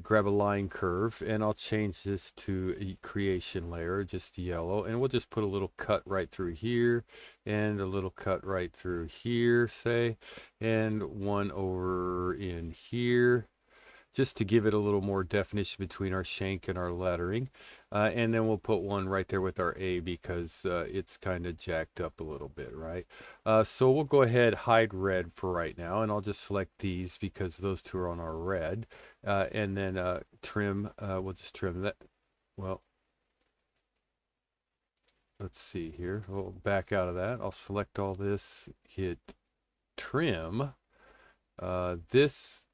grab a line curve, and I'll change this to a creation layer, just yellow. And we'll just put a little cut right through here and a little cut right through here, say, and one over in here, just to give it a little more definition between our shank and our lettering. And then we'll put one right there with our A, because it's kind of jacked up a little bit, right? So we'll go ahead, hide red for right now, and I'll just select these because those two are on our red. And then trim, we'll just trim that. Well, let's see here. We'll back out of that. I'll select all this, hit trim, this,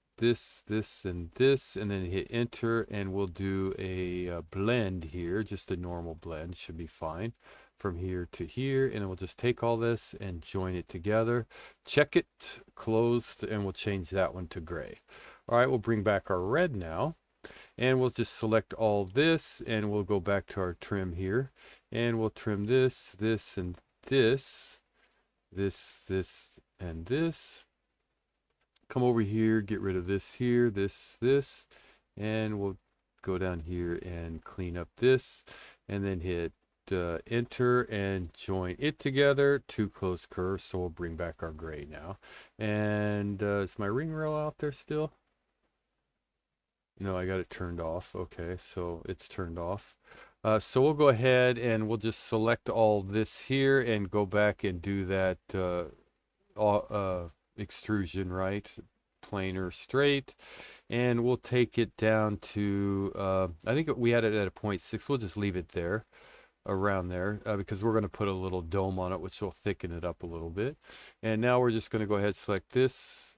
and this, and then hit enter, and we'll do a blend here, just a normal blend should be fine from here to here. And then we'll just take all this and join it together, check it, closed, and we'll change that one to gray. All right, we'll bring back our red now, and we'll just select all this, and we'll go back to our trim here, and we'll trim this, and this, and this. Come over here, get rid of this here, this, and we'll go down here and clean up this, and then hit enter and join it together, two close curves. So we'll bring back our gray now. And is my ring rail out there still? No, I got it turned off. Okay, so it's turned off. So we'll go ahead and we'll just select all this here and go back and do that extrusion, right? Planar straight, and we'll take it down to I think we had it at a 0.6. We'll just leave it there, around there, because we're going to put a little dome on it, which will thicken it up a little bit. And now we're just going to go ahead and select this,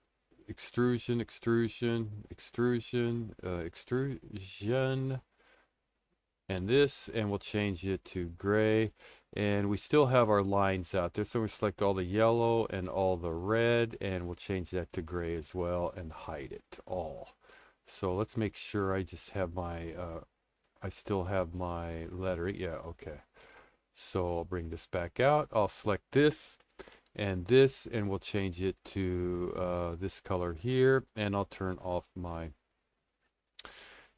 extrusion, and this, and we'll change it to gray. And we still have our lines out there, so we select all the yellow and all the red, and we'll change that to gray as well and hide it all. So let's make sure I just have my I still have my lettering. Yeah, okay. So I'll bring this back out. I'll select this, and we'll change it to this color here, and I'll turn off my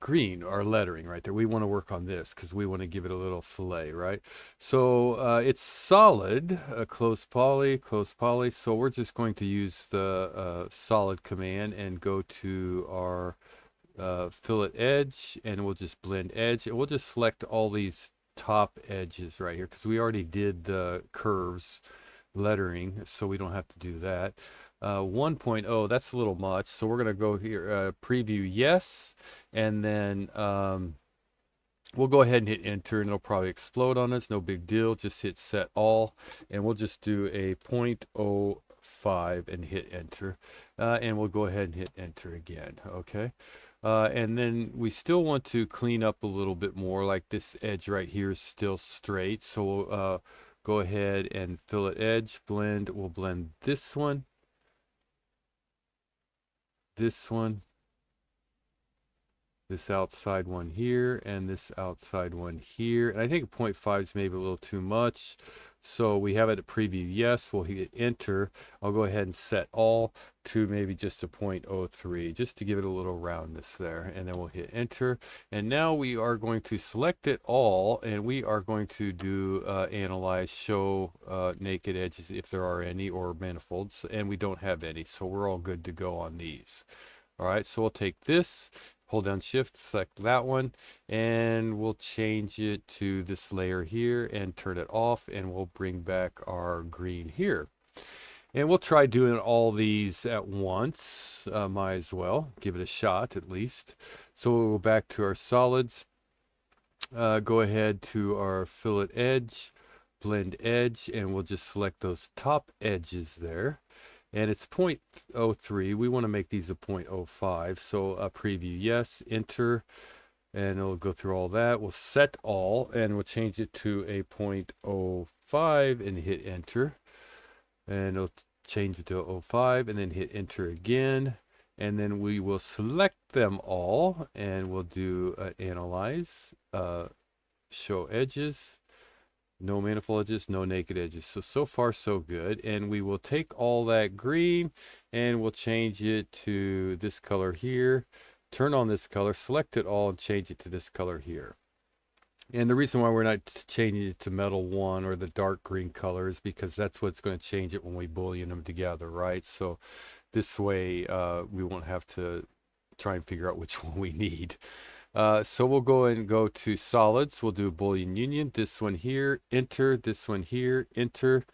green, our lettering right there. We want to work on this because we want to give it a little fillet, right? So it's solid, close poly. So we're just going to use the solid command and go to our fillet edge, and we'll just blend edge, and we'll just select all these top edges right here because we already did the curves lettering, so we don't have to do that. 1.0, that's a little much, so we're going to go here, preview yes, and then we'll go ahead and hit enter, and it'll probably explode on us. No big deal, just hit set all, and we'll just do a 0.05 and hit enter, and we'll go ahead and hit enter again. Okay. And then we still want to clean up a little bit more, like this edge right here is still straight, so we'll go ahead and fillet edge, blend. We'll blend this one, this outside one here, and this outside one here. And I think 0.5 is maybe a little too much. So we have it at preview yes. We'll hit enter. I'll go ahead and set all to maybe just a 0.03, just to give it a little roundness there. And then we'll hit enter. And now we are going to select it all, and we are going to do analyze, show naked edges if there are any, or manifolds, and we don't have any. So we're all good to go on these. All right, so we'll take this, hold down shift, select that one, and we'll change it to this layer here and turn it off, and we'll bring back our green here. And we'll try doing all these at once. Might as well give it a shot at least. So we'll go back to our solids, go ahead to our fillet edge, blend edge, and we'll just select those top edges there. And it's 0.03. We want to make these a 0.05. So preview yes, enter, and it'll go through all that. We'll set all, and we'll change it to a 0.05 and hit enter. And it'll change it to 0.05 and then hit enter again. And then we will select them all, and we'll do analyze, show edges. No manifold edges, no naked edges. So far so good. And we will take all that green and we'll change it to this color here. Turn on this color, select it all, and change it to this color here. And the reason why we're not changing it to metal 1 or the dark green color is because that's what's going to change it when we boolean them together, right? So this way we won't have to try and figure out which one we need. So we'll go and go to solids. We'll do Boolean union. This one here, enter. This one here, enter.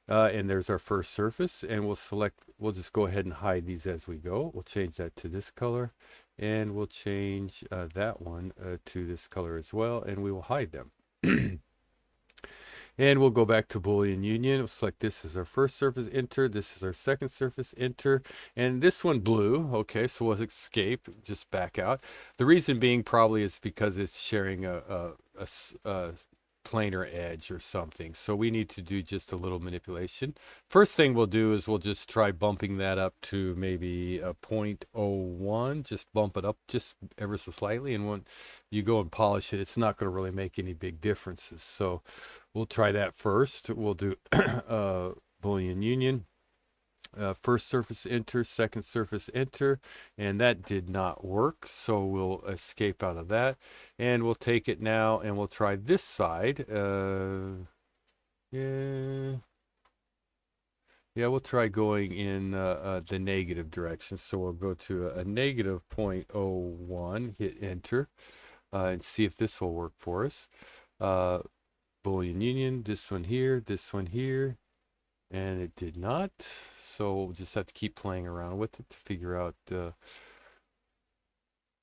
And there's our first surface. And we'll select, we'll just go ahead and hide these as we go. We'll change that to this color. And we'll change that one to this color as well. And we will hide them. And we'll go back to Boolean union. We'll select this as our first surface, enter. This is our second surface, enter. And this one blue, okay, so we'll escape, just back out. The reason being probably is because it's sharing a planar edge or something. So we need to do just a little manipulation. First thing we'll do is we'll just try bumping that up to maybe a 0.01. Just bump it up just ever so slightly. And when you go and polish it, it's not going to really make any big differences. So we'll try that first. We'll do Boolean union. First surface enter, second surface enter, and that did not work, so we'll escape out of that, and we'll take it now and we'll try this side. We'll try going in the negative direction. So we'll go to a negative 0.01, hit enter, and see if this will work for us. Boolean union, this one here, and it did not. So we'll just have to keep playing around with it to figure out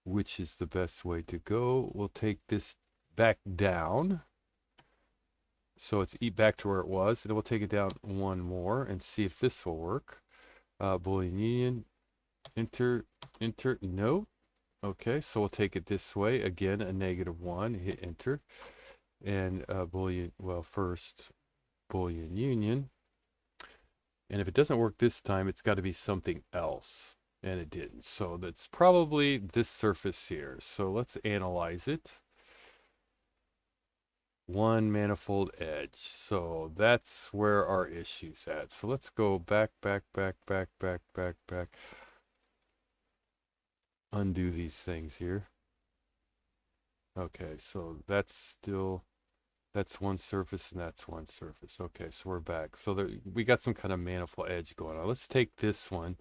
which is the best way to go. We'll take this back down. So it's back to where it was. And then we'll take it down one more and see if this will work. Boolean union, enter, no. Okay, so we'll take it this way. Again, a -1, hit enter. And Boolean, well, first Boolean union. And if it doesn't work this time, it's got to be something else. And it didn't. So that's probably this surface here. So let's analyze it. One manifold edge. So that's where our issue's at. So let's go back. Undo these things here. Okay, so that's one surface and that's one surface. Okay, so we're back. So we got some kind of manifold edge going on. Let's take this one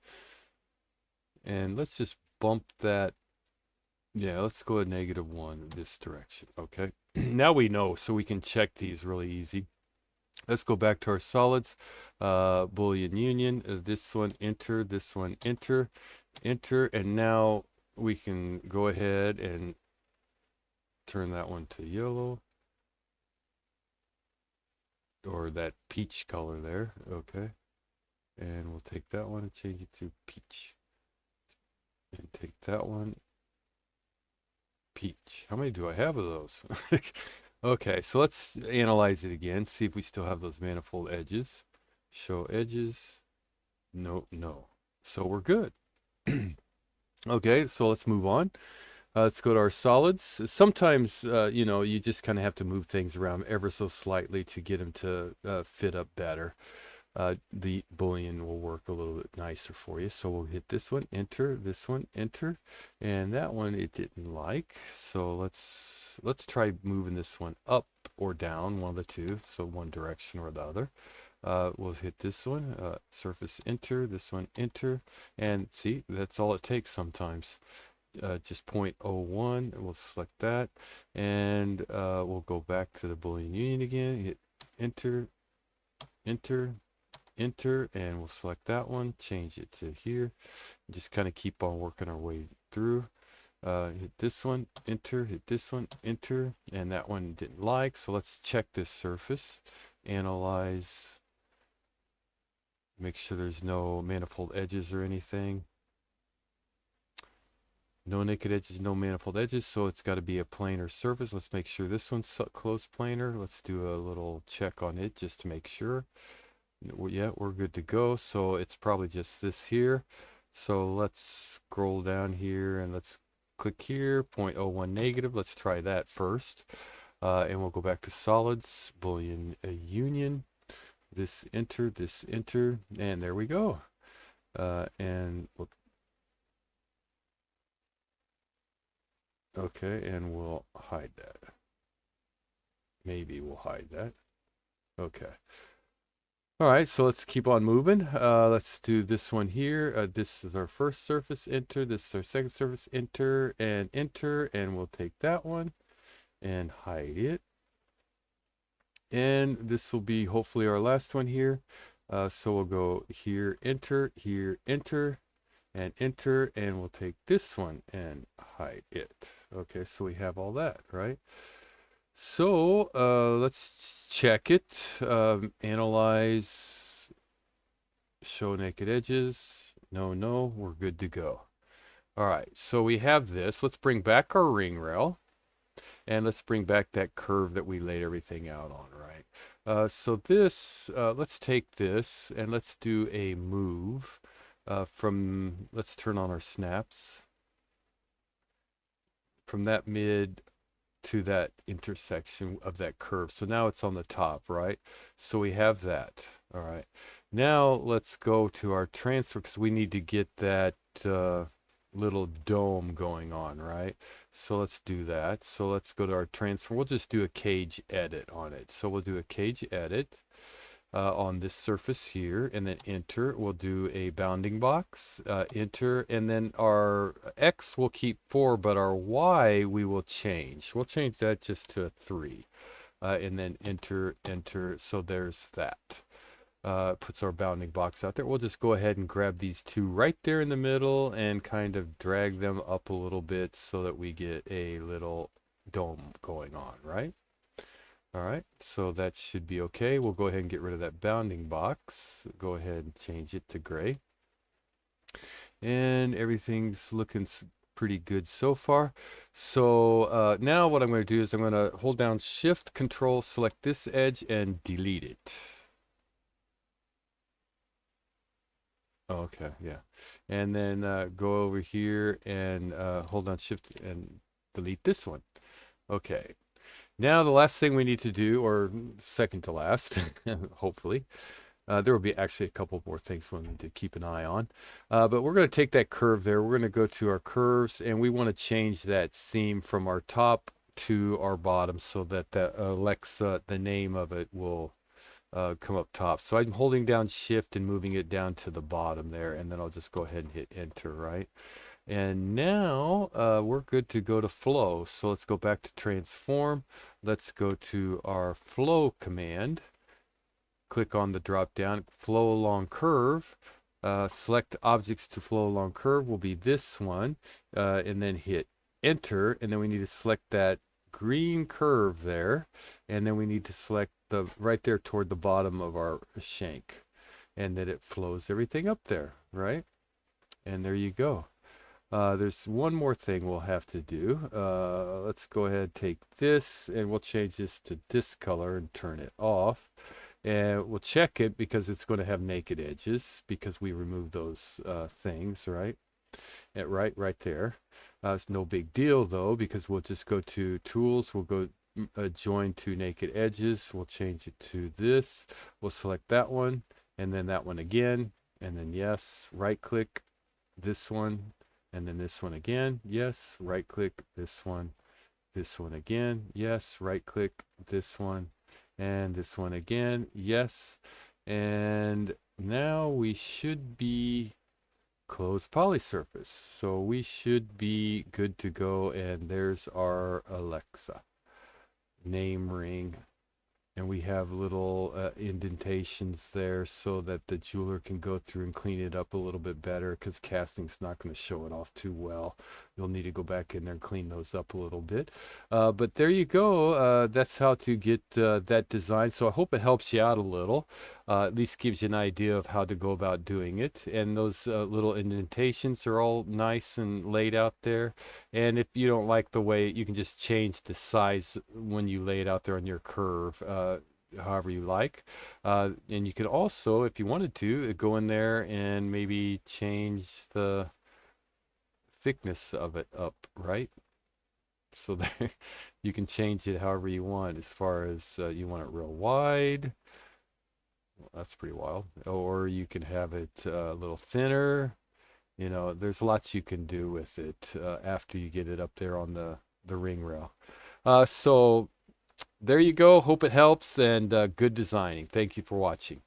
and let's just bump that. Yeah, let's go at -1 in this direction. Okay, now we know, so we can check these really easy. Let's go back to our solids. Boolean union. This one enter. This one enter. And now we can go ahead and turn that one to yellow. Or that peach color there. Okay, and we'll take that one and change it to peach, and take that one, peach. How many do I have of those? Okay, so let's analyze it again, see if we still have those manifold edges. Show edges. No. So we're good. Okay, so let's move on. Let's go to our solids. Sometimes, you know, you just kind of have to move things around ever so slightly to get them to fit up better. The boolean will work a little bit nicer for you. So we'll hit this one, enter, this one, enter, and that one it didn't like. So let's try moving this one up or down, one of the two, so one direction or the other. We'll hit this one, surface enter, this one enter, and see, that's all it takes sometimes. Just 0.01, and we'll select that, and we'll go back to the Boolean Union again, hit enter, enter, enter, and we'll select that one, change it to here, just kind of keep on working our way through. Hit this one, enter, hit this one, enter, and that one didn't like, so let's check this surface, analyze, make sure there's no manifold edges or anything. No naked edges, no manifold edges, so it's got to be a planar surface. Let's make sure this one's close planar. Let's do a little check on it just to make sure. Yeah, we're good to go. So it's probably just this here. So let's scroll down here and let's click here, 0.01 negative. Let's try that first. And we'll go back to solids, Boolean union. This enter, and there we go. And we'll okay, and we'll hide that. Maybe we'll hide that. Okay. All right, so let's keep on moving. Let's do this one here. This is our first surface, enter. This is our second surface, enter, and we'll take that one and hide it. And this will be hopefully our last one here. So we'll go here, enter, and enter, and we'll take this one and hide it. Okay, so we have all that, right? So let's check it. Analyze, show naked edges. No, we're good to go. All right, so we have this. Let's bring back our ring rail, and let's bring back that curve that we laid everything out on, right? So this, let's take this and let's do a move. Let's turn on our snaps from that mid to that intersection of that curve. So now it's on the top, right? So we have that. All right. Now let's go to our transfer because we need to get that little dome going on, right? So let's do that. So let's go to our transfer. We'll just do a cage edit on it. So we'll do a cage edit. On this surface here, and then enter. We'll do a bounding box, enter, and then our X will keep 4, but our Y we will change. We'll change that just to 3, and then enter. So there's that. Puts our bounding box out there. We'll just go ahead and grab these two right there in the middle and kind of drag them up a little bit so that we get a little dome going on, right? All right, so that should be okay. We'll go ahead and get rid of that bounding box. Go ahead and change it to gray. And everything's looking pretty good so far. So now what I'm going to do is I'm going to hold down Shift, Control, select this edge, and delete it. Okay, yeah. And then go over here and hold down Shift and delete this one. Okay. Now the last thing we need to do, or second to last, hopefully, there will be actually a couple more things we need to keep an eye on. But we're going to take that curve there. We're going to go to our curves, and we want to change that seam from our top to our bottom so that Alexa, the name of it, will come up top. So I'm holding down Shift and moving it down to the bottom there, and then I'll just go ahead and hit Enter, right? And now we're good to go to flow. So let's go back to transform. Let's go to our flow command. Click on the drop down, flow along curve. Select objects to flow along curve will be this one. And then hit enter. And then we need to select that green curve there. And then we need to select the right there toward the bottom of our shank. And then it flows everything up there, right? And there you go. There's one more thing we'll have to do. Let's go ahead and take this and we'll change this to this color and turn it off. And we'll check it because it's going to have naked edges because we removed those things, right? Right there. It's no big deal though, because we'll just go to tools, we'll go join two naked edges, we'll change it to this, we'll select that one, and then that one again, and then yes, right click this one, and then this one again, yes, right click this one again, yes, right click this one, and this one again, yes. And now we should be close poly surface. So we should be good to go. And there's our Alexa name ring. And we have little indentations there so that the jeweler can go through and clean it up a little bit better, because casting's not going to show it off too well. You'll need to go back in there and clean those up a little bit. But there you go. That's how to get that design. So I hope it helps you out a little. At least gives you an idea of how to go about doing it. And those little indentations are all nice and laid out there. And if you don't like the way, you can just change the size when you lay it out there on your curve, however you like. And you can also, if you wanted to, go in there and maybe change the thickness of it up, right? So there, you can change it however you want, as far as you want it real wide. Well, that's pretty wild. Or you can have it a little thinner. You know, there's lots you can do with it after you get it up there on the ring rail. So there you go. Hope it helps, and good designing. Thank you for watching.